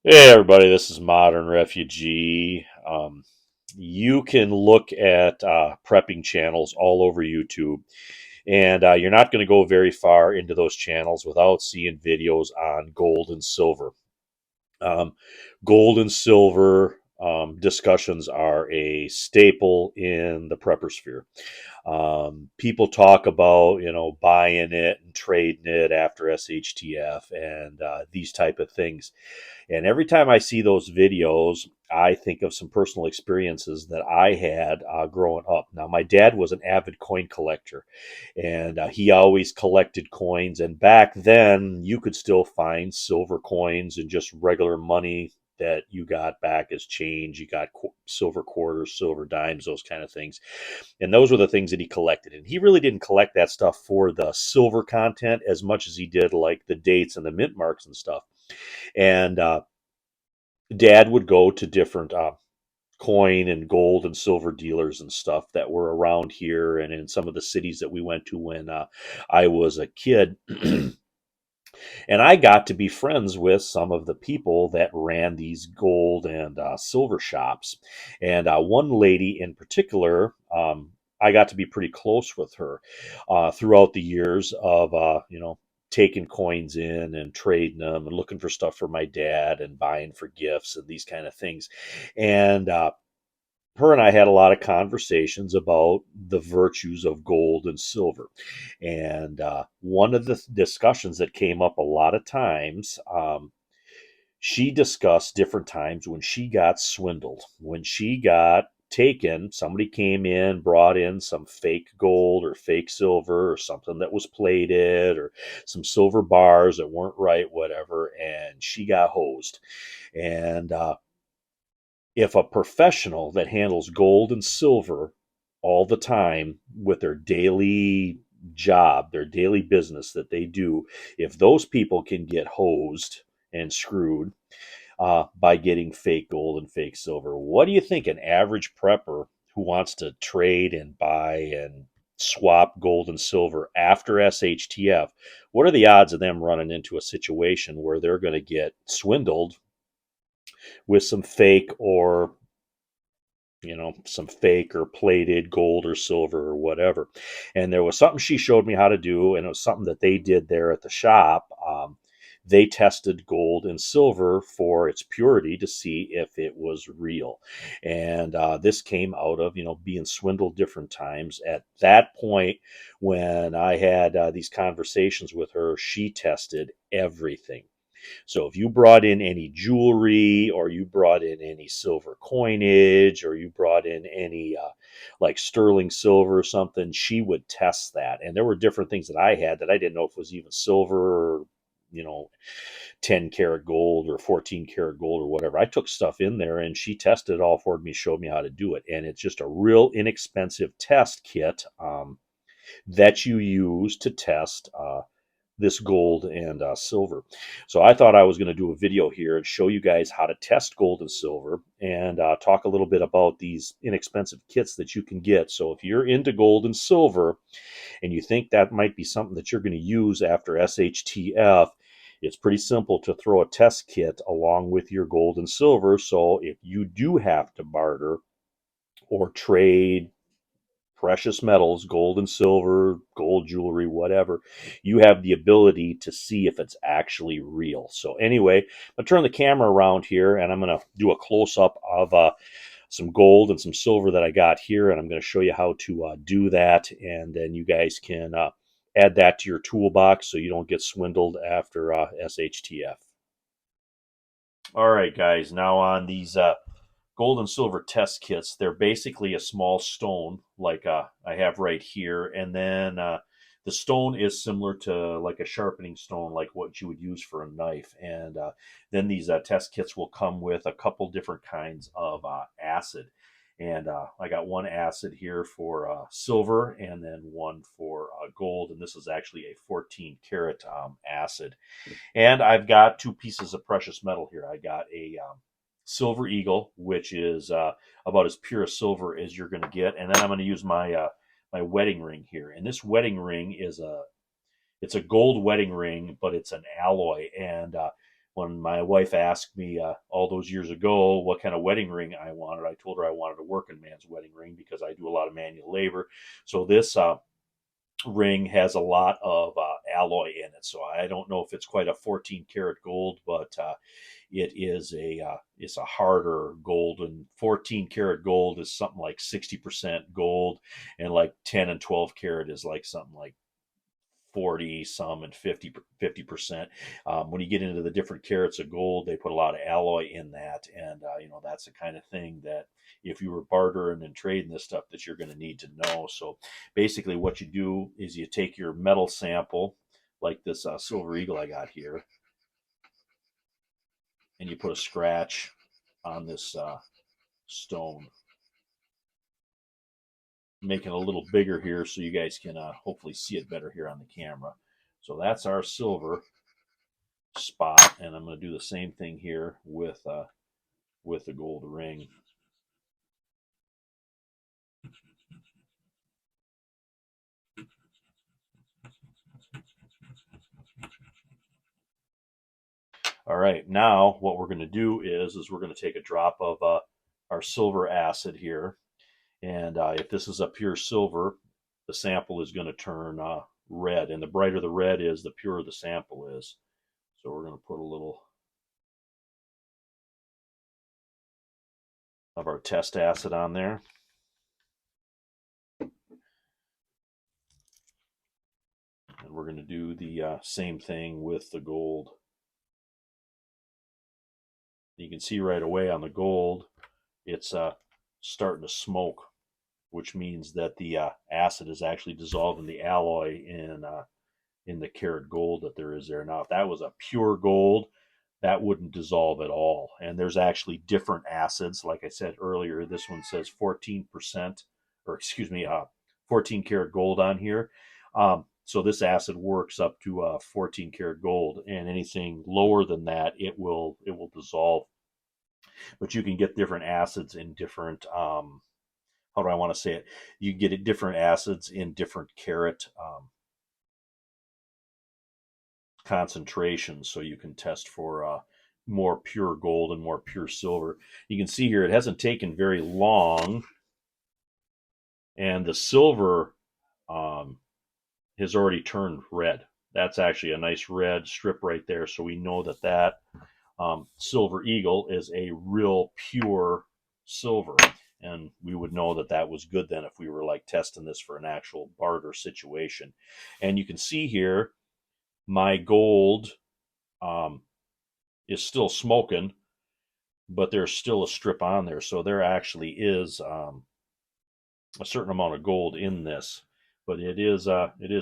Hey everybody, this is Modern Refugee. You can look at prepping channels all over YouTube, and you're not going to go very far into those channels without seeing videos on gold and silver. Um, Gold and silver discussions are a staple in the prepper sphere. People talk about buying it and trading it after SHTF and these type of things. And every time I see those videos, I think of some personal experiences that I had growing up. Now, my dad was an avid coin collector, and he always collected coins. And back then, you could still find silver coins and just regular money that you got back as change. You got silver quarters, silver dimes, those kind of things. And those were the things that he collected. And he really didn't collect that stuff for the silver content as much as he did like the dates and the mint marks and stuff. And Dad would go to different coin and gold and silver dealers and stuff that were around here and in some of the cities that we went to when I was a kid. And I got to be friends with some of the people that ran these gold and silver shops. And one lady in particular, I got to be pretty close with her throughout the years of, taking coins in and trading them and looking for stuff for my dad and buying for gifts and these kind of things. And her and I had a lot of conversations about the virtues of gold and silver. And one of the discussions that came up a lot of times, she discussed different times when she got swindled, when she got taken. Somebody came in, brought in some fake gold or fake silver or something that was plated or some silver bars that weren't right, whatever, and she got hosed. And if a professional that handles gold and silver all the time with their daily job, their daily business that they do, if those people can get hosed and screwed by getting fake gold and fake silver, what do you think an average prepper who wants to trade and buy and swap gold and silver after SHTF, what are the odds of them running into a situation where they're going to get swindled with some fake or plated gold or silver or whatever? And there was something she showed me how to do, and it was something that they did there at the shop. They tested gold and silver for its purity to see if it was real. And this came out of, being swindled different times. At that point, when I had these conversations with her, she tested everything. So if you brought in any jewelry or you brought in any silver coinage or you brought in any like sterling silver or something, she would test that. And there were different things that I had that I didn't know if it was even silver or, you know, 10 karat gold or 14 karat gold or whatever. I took stuff in there and she tested it all for me, showed me how to do it. And it's just a real inexpensive test kit that you use to test this gold and silver. So I thought I was going to do a video here and show you guys how to test gold and silver and talk a little bit about these inexpensive kits that you can get. So if you're into gold and silver and you think that might be something that you're going to use after SHTF, it's pretty simple to throw a test kit along with your gold and silver. So if you do have to barter or trade precious metals, gold and silver, gold jewelry, whatever, you have the ability to see if it's actually real. So anyway, I'm going to turn the camera around here and I'm going to do a close-up of some gold and some silver that I got here, and I'm going to show you how to do that, and then you guys can add that to your toolbox so you don't get swindled after SHTF. All right, guys, now on these gold and silver test kits, they're basically a small stone like I have right here, and then the stone is similar to like a sharpening stone, like what you would use for a knife. And then these test kits will come with a couple different kinds of acid. And I got one acid here for silver and then one for gold. And this is actually a 14 karat acid. And I've got two pieces of precious metal here. I got a silver eagle, which is about as pure silver as you're going to get, and then I'm going to use my wedding ring here. And this wedding ring is it's a gold wedding ring, but it's an alloy. And when my wife asked me all those years ago what kind of wedding ring I wanted, I told her I wanted a working man's wedding ring because I do a lot of manual labor. So this ring has a lot of alloy in it. So I don't know if it's quite a 14 karat gold, but it's a harder gold, and 14 karat gold is something like 60% gold, and like 10 and 12 karat is like something like 40 some and 50%. When you get into the different carats of gold, they put a lot of alloy in that, and that's the kind of thing that if you were bartering and trading this stuff that you're going to need to know. So basically what you do is you take your metal sample, like this silver eagle I got here, and you put a scratch on this stone, making it a little bigger here so you guys can hopefully see it better here on the camera. So that's our silver spot, and I'm going to do the same thing here with the gold ring. All right, now what we're going to do is we're going to take a drop of our silver acid here, and if this is a pure silver, the sample is going to turn red, and the brighter the red is, the purer the sample is. So we're going to put a little of our test acid on there. And we're going to do the same thing with the gold. You can see right away on the gold, it's starting to smoke, which means that the acid is actually dissolving the alloy in the karat gold that there is there. Now, if that was a pure gold, that wouldn't dissolve at all. And there's actually different acids. Like I said earlier, this one says 14%, or excuse me, 14 karat gold on here. So this acid works up to 14 karat gold, and anything lower than that, it will dissolve. But you can get different acids in different. How do I want to say it? You get different acids in different karat concentrations, so you can test for more pure gold and more pure silver. You can see here it hasn't taken very long, and the silver has already turned red. That's actually a nice red strip right there, so we know that that silver eagle is a real pure silver, and we would know that that was good then if we were like testing this for an actual barter situation. And you can see here my gold is still smoking, but there's still a strip on there, so there actually is a certain amount of gold in this, but it is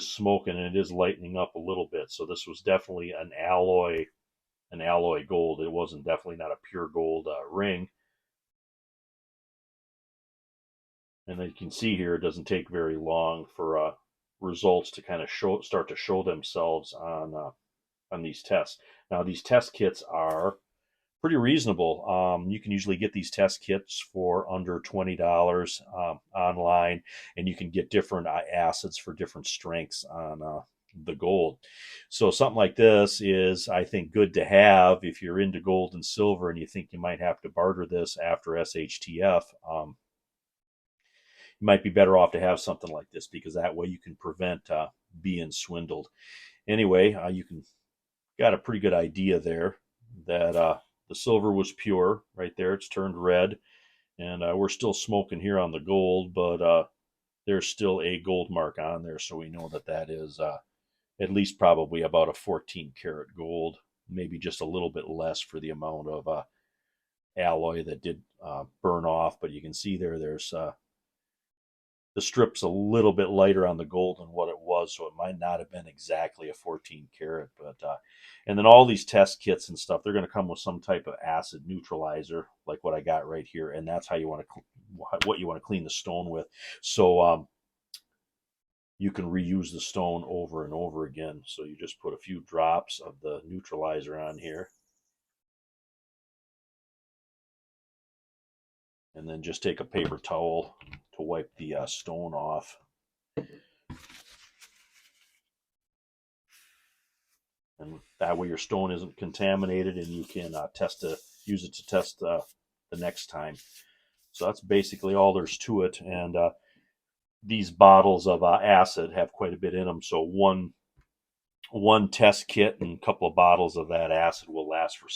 smoking, and it is lightening up a little bit. So this was definitely an alloy gold. It wasn't definitely not a pure gold ring. And then you can see here it doesn't take very long for results to kind of start to show themselves on these tests. Now these test kits are pretty reasonable. You can usually get these test kits for under $20 online, and you can get different acids for different strengths on the gold. So something like this is, I think, good to have if you're into gold and silver and you think you might have to barter this after SHTF. You might be better off to have something like this, because that way you can prevent being swindled. Anyway, you can got a pretty good idea there that the silver was pure right there. It's turned red, and we're still smoking here on the gold, but there's still a gold mark on there, so we know that that is at least probably about a 14 karat gold, maybe just a little bit less for the amount of alloy that did burn off. But you can see there's the strip's a little bit lighter on the gold than what it was, so it might not have been exactly a 14 karat. But and then all these test kits and stuff, they're going to come with some type of acid neutralizer, like what I got right here, and that's how you want to clean the stone with. So you can reuse the stone over and over again. So you just put a few drops of the neutralizer on here, and then just take a paper towel to wipe the stone off. and that way your stone isn't contaminated, and you can use it to test the next time. So that's basically all there's to it. And these bottles of acid have quite a bit in them, so one test kit and a couple of bottles of that acid will last for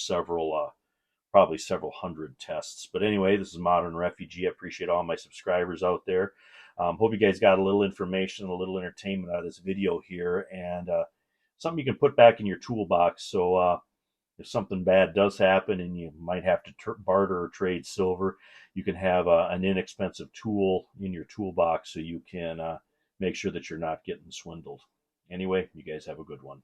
probably several hundred tests. But anyway, this is Modern Refugee. I appreciate all my subscribers out there. Hope you guys got a little information, a little entertainment out of this video here, and something you can put back in your toolbox. So if something bad does happen and you might have to barter or trade silver, you can have an inexpensive tool in your toolbox so you can make sure that you're not getting swindled. Anyway, you guys have a good one.